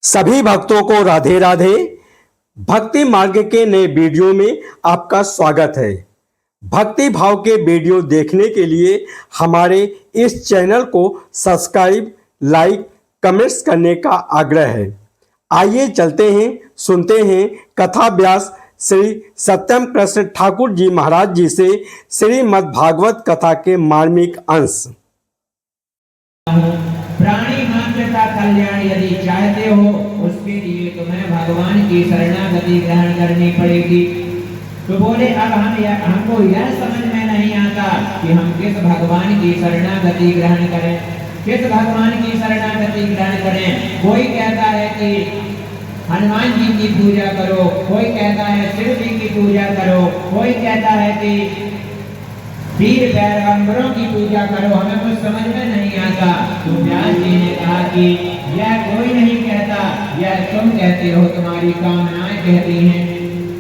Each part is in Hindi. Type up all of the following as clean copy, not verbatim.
सभी भक्तों को राधे राधे। भक्ति मार्ग के नए वीडियो में आपका स्वागत है। भक्ति भाव के वीडियो देखने के लिए हमारे इस चैनल को सब्सक्राइब, लाइक, कमेंट्स करने का आग्रह है। आइए चलते हैं, सुनते हैं कथा व्यास श्री सत्यम कृष्ण ठाकुर जी महाराज जी से श्रीमद् भागवत कथा के मार्मिक अंश। प्राणी मात्र का कल्याण यदि चाहते हो, उसके लिए तुम्हें भगवान की शरणागति ग्रहण करनी पड़ेगी। तो बोले अब हमको यह समझ में नहीं आता कि हम किस भगवान की शरणागति ग्रहण करें, किस भगवान की शरणागति ग्रहण करें। कोई कहता है कि हनुमान जी की पूजा करो, कोई कहता है शिव जी की पूजा करो, कोई कहता है कि वीर पैगंबरों की पूजा करो। हमें कुछ समझ में नहीं आता। तो व्यास जी ने कहा कि यह कोई नहीं कहता, यह तुम कहते हो, तुम्हारी कामनाएं कहती हैं,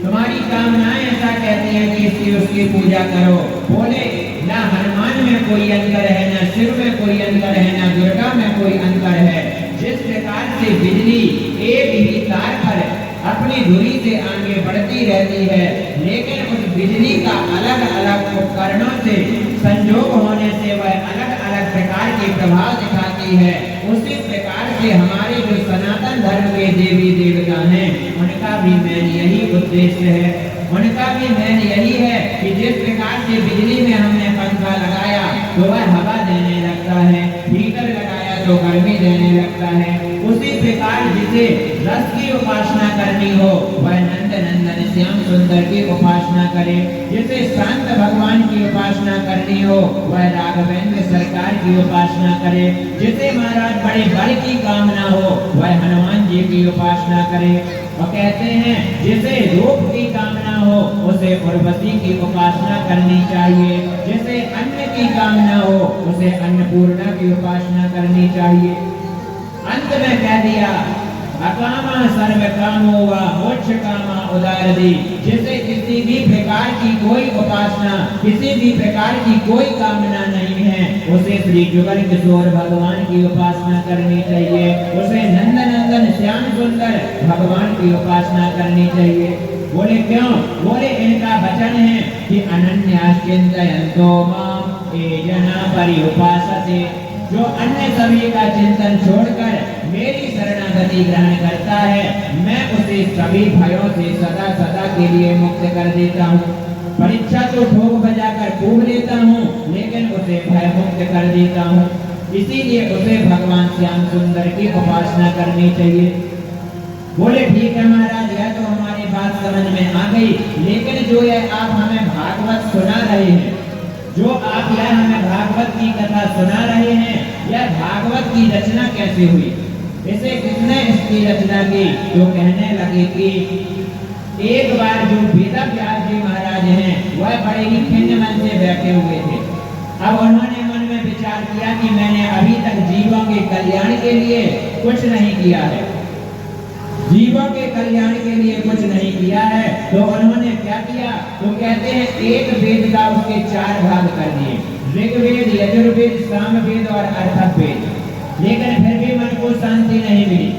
तुम्हारी कामनाएं ऐसा कहती हैं कि इसकी उसकी पूजा करो। बोले ना हनुमान में कोई अंतर है, ना शिव में कोई अंतर है, ना दुर्गा में कोई अंतर है। जिस प्रकार से बिजली एक ही तार पर अपनी धुरी से आगे बढ़ती रहती है, लेकिन उस बिजली का अलग अलग उपकरणों से संयोग होने से वह अलग अलग प्रकार के प्रभाव दिखाती है, उसी प्रकार से हमारे जो सनातन धर्म के देवी देवता हैं, उनका भी मेन यही उद्देश्य है, उनका भी मेन यही है कि जिस प्रकार से बिजली में हमने पंखा लगाया तो वह हवा देने लगता है, हीटर लगाया तो गर्मी देने लगता है, उसी प्रकार जिसे रस की उपासना करनी हो वह नंद नंदन श्याम सुंदर की उपासना करे, जिसे शांत भगवान की उपासना करनी हो वह राघवेंद्र सरकार की उपासना करे, जिसे महाराज बड़े बल की कामना हो वह हनुमान जी की उपासना करे। और कहते हैं जिसे रूप की कामना हो उसे उर्वशी की उपासना करनी चाहिए, जिसे अन्न की कामना हो उसे अन्नपूर्णा की उपासना करनी चाहिए। अंत में कह दिया अकामा सर्व कामो वा मोक्ष कामा उदारदी, जिसे किसी भी प्रकार की कोई उपासना, किसी भी प्रकार की कोई कामना नहीं है, उसे श्री जुगल किशोर भगवान की उपासना करनी चाहिए, उसे नंद नंदन श्याम सुंदर भगवान की उपासना करनी चाहिए। बोले क्यों? बोले इनका वचन है कि अनन्याश्चिन्तयन्तो मां ये जना पर्युपासते, जो अन्य सभी का चिंतन छोड़कर मेरी शरणागति ग्रहण करता है, मैं उसे सभी भयों से सदा सदा के लिए मुक्त कर देता हूँ। परीक्षा तो ठोक बजाकर खूब लेता हूँ, लेकिन उसे भय मुक्त कर देता हूँ। इसीलिए उसे भगवान श्याम सुंदर की उपासना करनी चाहिए। बोले ठीक है महाराज, यह तो हमारी बात समझ में आ गई, लेकिन जो यह आप हमें भागवत सुना रहे हैं, जो आप यह हमें भागवत की कथा सुना रहे हैं, यह भागवत की रचना कैसे हुई, इसे किसने इसकी रचना की? तो कहने लगे कि एक बार जो वेद व्यास जी महाराज हैं वह बड़े ही खिन्न मन से बैठे हुए थे। अब उन्होंने मन में विचार किया कि मैंने अभी तक जीवों के कल्याण के लिए कुछ नहीं किया है, जीवों के कल्याण के लिए कुछ नहीं किया है। तो उन्होंने क्या किया? तो कहते हैं एक वेद का उसके 4 भाग कर दिए, ऋग्वेद, यजुर्वेद, सामवेद और अथर्ववेद, लेकिन फिर भी मन को शांति नहीं मिली।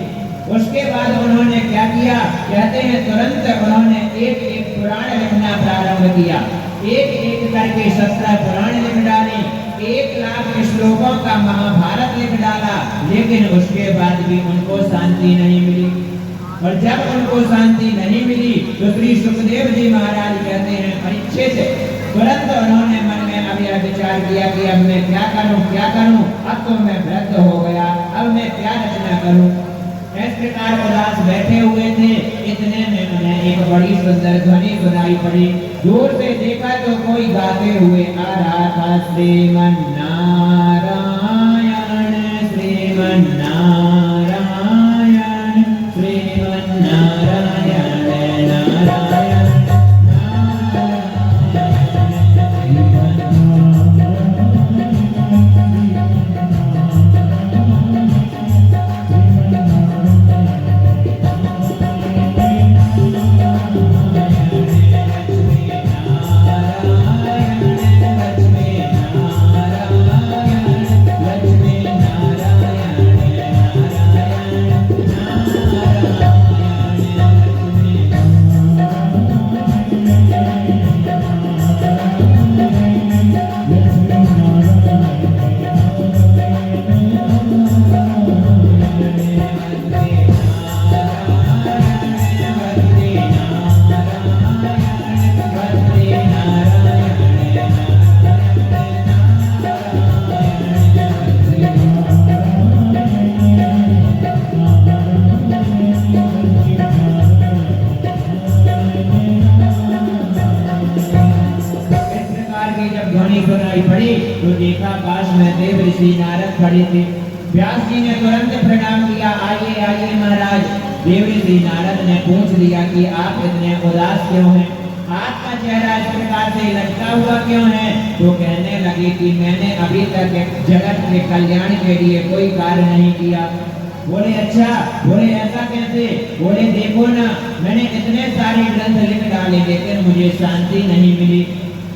उसके बाद उन्होंने क्या किया? कहते हैं तुरंत उन्होंने एक एक पुराण लिखना प्रारंभ किया, एक एक करके 17 पुराण लिख डाले, 1 लाख श्लोकों का महाभारत लिख डाला, लेकिन उसके बाद भी उनको शांति नहीं मिली। और जब उनको शांति नहीं मिली तो श्री सुखदेव जी महाराज कहते हैं परीक्षित, तुरंत उन्होंने मन में अब यह विचार किया कि अब मैं क्या करूं, क्या करूं, अब तो मैं वृद्ध हो गया, अब मैं क्या रचना करूं। इस प्रकार उदास बैठे हुए थे, इतने में उन्हें एक बड़ी सुंदर ध्वनि सुनाई पड़ी। दूर से देखा तो कोई गाते हुए आ रहा था, श्रीमन नारायण श्रीमन नारायण श्रीमन नारायण नारायण। तो देखा पास में देव ऋषि नारद खड़े थे। व्यास जी ने तुरंत प्रणाम किया, आइए आइए महाराज। देव ऋषि नारद ने पूछ लिया कि आप इतने उदास क्यों हैं, आपका चेहरा इस प्रकार से लटका हुआ क्यों है? तो कहने लगे कि मैंने अभी तक जगत के कल्याण के लिए कोई कार्य नहीं किया। बोले अच्छा, बोले ऐसा कैसे? बोले देखो ना, मैंने इतने सारे ग्रंथ लिख डाले लेकिन मुझे शांति नहीं मिली।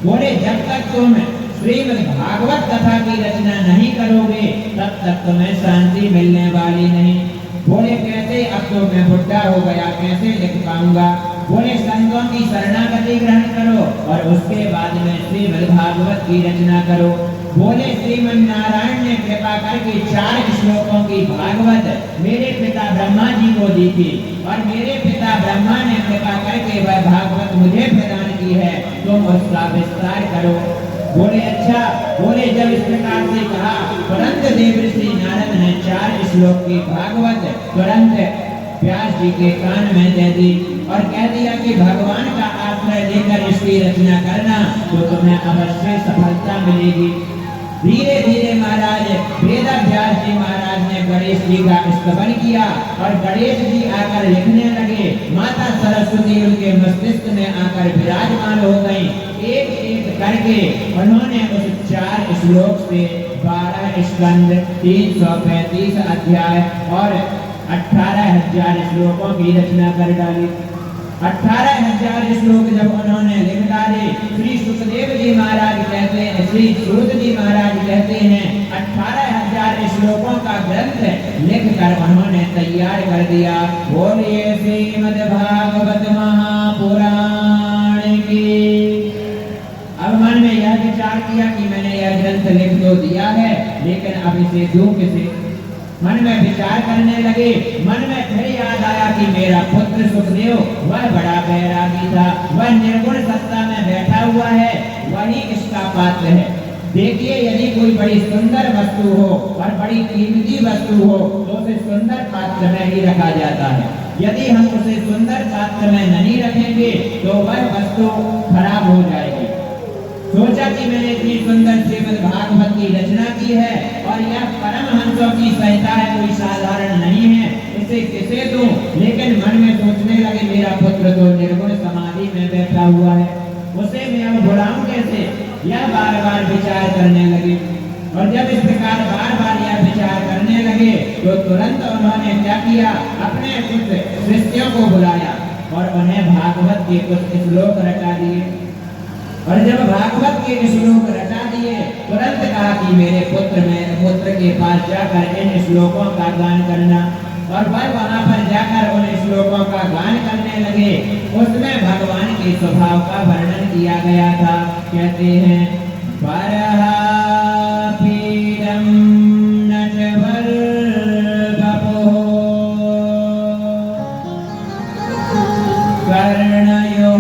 बोले जब तक तुम श्रीमद् भागवत कथा की रचना नहीं करोगे तब तक तुम्हें शांति मिलने वाली नहीं। बोले कैसे? अब तो मैं बुढ़ा हो गया, कैसे लिख पाऊंगा? बोले संतों की शरणागति ग्रहण करो और उसके बाद में श्रीमद् भागवत की रचना करो। बोले श्रीमन नारायण ने कृपा करके 4 श्लोकों की भागवत मेरे पिता ब्रह्मा जी को दी थी और मेरे पिता ब्रह्मा ने कृपा करके वह भागवत मुझे प्रदान की है, तुम उसका विस्तार करो। बोले अच्छा। बोले जब इस प्रकार से कहा तुरंत देव ऋषि नारद ने 4 श्लोक की भागवत तुरंत व्यास जी के कान में दे दी और कह दिया कि भगवान का आश्रय लेकर इसकी रचना करना तो तुम्हें अवश्य सफलता मिलेगी। धीरे धीरे महाराज वेद व्यास जी महाराज ने गणेश जी का स्तवन किया और गणेश जी आकर लिखने लगे। माता सरस्वती उनके मस्तिष्क में आकर विराजमान हो गई। एक एक करके उन्होंने उस 4 श्लोक से 12 स्कंद, 335 अध्याय और 18,000 श्लोकों की रचना कर डाली। 18,000 श्लोक जब उन्होंने लिख डाले, श्री सुखदेव जी महाराज कहते हैं, श्री सूत जी महाराज कहते हैं 18,000 श्लोकों का ग्रंथ लिखकर उन्होंने तैयार कर दिया। बोलिए श्रीमद् भागवत महापुराण की। अब मन में यह विचार किया कि मैंने यह ग्रंथ लिख तो दिया है लेकिन अब इसे दूं किसे? मन में विचार करने लगे। मन में फिर याद आया कि मेरा पुत्र सुखदेव वह बड़ा बैरागी था, वह निर्गुण सत्ता में बैठा हुआ है, वही इसका पात्र है। देखिए यदि कोई बड़ी सुंदर वस्तु हो और बड़ी कीमती वस्तु हो तो उसे सुंदर पात्र में ही रखा जाता है। यदि हम उसे सुंदर पात्र में नहीं रखेंगे तो वह वस्तु खराब हो जाएगी। सोचा कि मैंने इतनी सुंदर श्रीमद् भागवत की रचना की है और यह परमहंसों की संहिता है, कोई साधारण नहीं है, इसे किसे दूं? लेकिन मन में सोचने लगे मेरा पुत्र तो निर्गुण समाधि में बैठा हुआ है, उसे मैं अब बुलाऊं कैसे? यह बार बार विचार करने लगे और जब इस प्रकार बार बार यह विचार करने लगे तो तुरंत उन्होंने क्या किया, अपने कुछ शिष्यों को बुलाया और उन्हें भागवत के कुछ श्लोक रटा दिए। और जब भागवत के श्लोक रटा दिए तुरंत कहा कि मेरे पुत्र के पास जाकर इन श्लोकों का गान करना। और वह वहां पर जाकर उन श्लोकों का गान करने लगे। उसमें भगवान के स्वभाव का वर्णन किया गया था। कहते हैं परहा पीडम नटवर बपो कर्णयो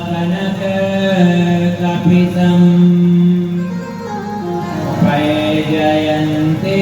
कनक कपितम वैजयन्ते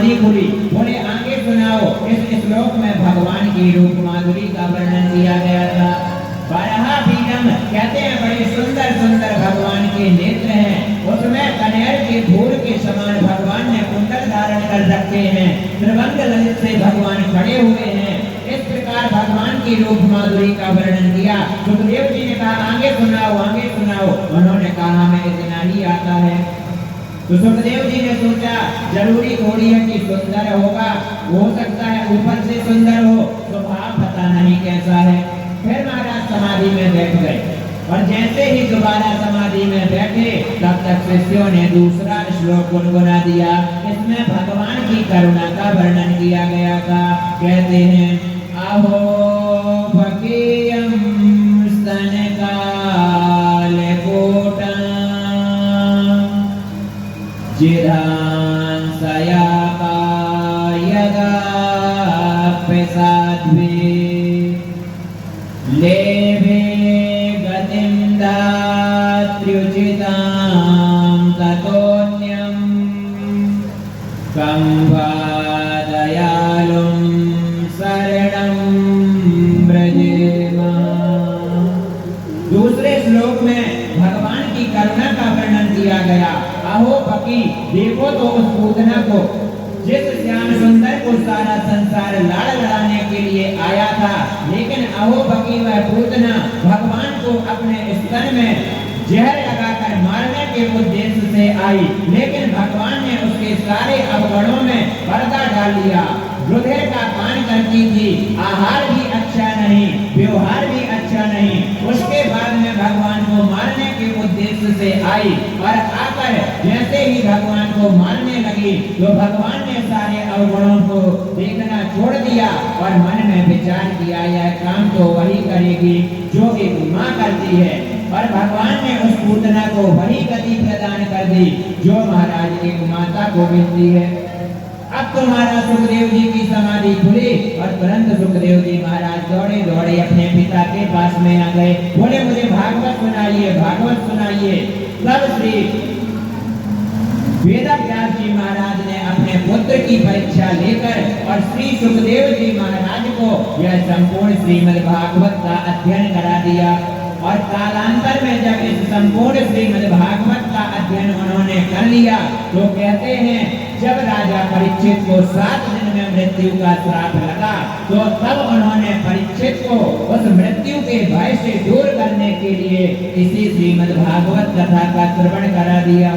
समाधि खुली। बोले आगे सुनाओ। इस श्लोक में भगवान की रूप माधुरी का वर्णन किया गया था। बराहपीडम कहते हैं बड़े सुंदर सुंदर भगवान के नेत्र हैं। उसमें कनेर के फूल के समान भगवान ने कुंडल धारण कर रखे हैं। त्रिभंग ललित से भगवान खड़े हुए हैं। इस प्रकार भगवान की रूप माधुरी का वर्णन किया। सुखदेव जी ने कहा आगे सुनाओ, आगे सुनाओ। उन्होंने कहा हमें इतना ही आता है। तो सुखदेव जी ने सोचा जरूरी थोड़ी है कि सुंदर होगा, हो सकता है ऊपर से सुंदर हो, स्वभाव पता नहीं कैसा है। फिर महाराज समाधि में बैठ गए और जैसे ही दोबारा समाधि में बैठे तब तक शिष्यों ने दूसरा श्लोक गुनगुना दिया। इसमें भगवान की करुणा का वर्णन किया गया था। कहते हैं अहो भगेयम स्तनकाल कोटा जिधांसया कायगा साध्वी लेभे गतिं दात्र्युचितां ततोऽन्यं कं वा दयालुं शरणं व्रजेम। दूसरे श्लोक में भगवान की करुणा का वर्णन किया गया। अहो पकी, देखो तो उस पूतना को जिस श्याम सुंदर को सारा संसार लाड़ लड़ाने के लिए आया था, लेकिन अहो बकी वह पूतना भगवान को अपने स्तन में जहर लगाकर मारने के उद्देश्य से आई, लेकिन भगवान ने उसके सारे अवगुणों में पर्दा डाल दिया। रुधिर का पान करती थी, आहार भी अच्छा नहीं, व्यवहार भी अच्छा नहीं। उसके बाद में भगवान को मारने के उद्देश्य से आई और आकर जैसे ही भगवान को मारने लगी तो भगवान ने सारे अवगुणों को देखना छोड़ दिया और मन में विचार किया यह काम तो वही करेगी जो एक माँ करती है, और भगवान ने उस पूतना को वही गति प्रदान कर दी जो महाराज एक माता को मिलती है। अब तो महाराज सुखदेव जी की समाधि खुली और तुरंत सुखदेव जी महाराज दौड़े दौड़े अपने पिता के पास में आ गए। बोले मुझे भागवत सुनाइए, भागवत सुनाइए। तब श्री वेदव्यास जी महाराज ने अपने पुत्र की परीक्षा लेकर और श्री सुखदेव जी महाराज को यह संपूर्ण श्रीमद् भागवत का अध्ययन करा दिया। और कालांतर में जब इस संपूर्ण श्रीमद् भागवत का अध्ययन उन्होंने कर लिया तो कहते हैं जब राजा परीक्षित को 7 दिन में मृत्यु का श्राप लगा तो तब उन्होंने परीक्षित को उस मृत्यु के भय से दूर करने के लिए इसी श्रीमद् भागवत कथा का श्रवण करा दिया।